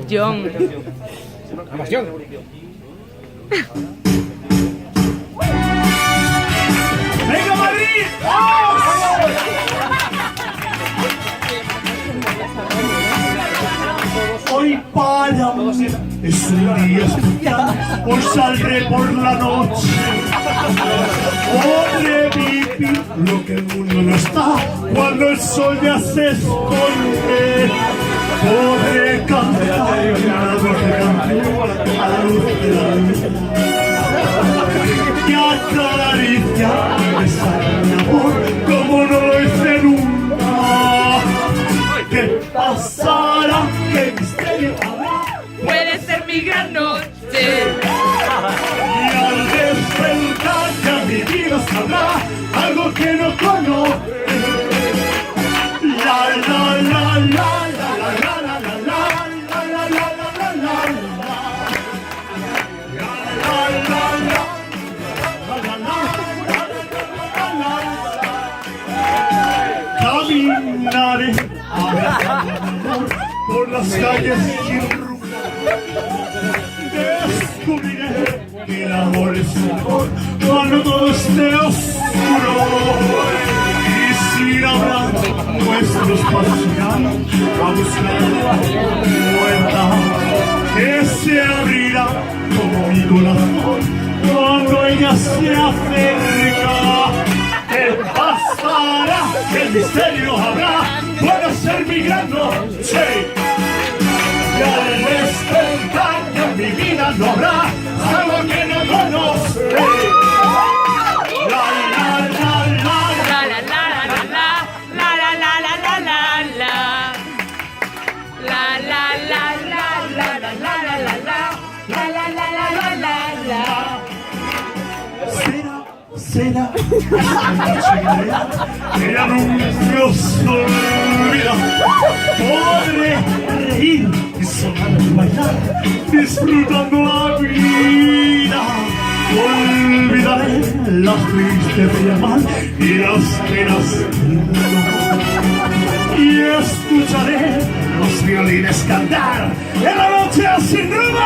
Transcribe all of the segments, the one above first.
John. Vamos, John. ¡Venga, Madrid! Hoy para mí es un día especial, hoy saldré por la noche. Podré vivir lo que el mundo no está, cuando el sol ya se esconde. Podré cantar una dulce canción a la luz de la luna y acariciar y besar mi amor como no lo hice nunca. ¿Qué pasará? ¿Qué misterio habrá? Puede ser mi gran noche. Y al despertar ya mi vida sabrá algo que no conoce. La la la la la la la la la la la la la la. Caminaré por las calles sin rumbo. Descubriré que el amor es mejor cuando todo esté oscuro. Y sin hablar, nuestros pasos irán a buscar la puerta que se abrirá como mi corazón cuando ella se acerca. ¿Qué pasará? ¿Qué misterio habrá? Puede ser mi gran noche. Y al despertar ya en mi vida no habrá algo que no conoce. La la la la La la la la la la la la la la la la. La la la la la la la la la la. La la la la la la la. será que ya nunca se olvida. Podré reír y sonar y bailar, disfrutando la vida. Olvidaré las tristes de amar y las penas y escucharé los violines cantar en la noche sin rumbo.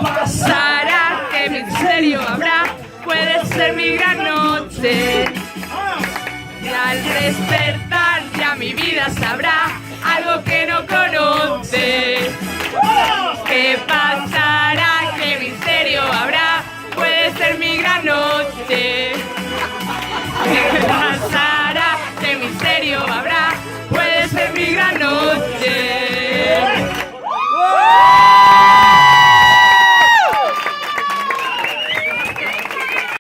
Pasará, que misterio habrá, puede ser mi gran noche. Y al despertar ya mi vida sabrá algo que no conozco.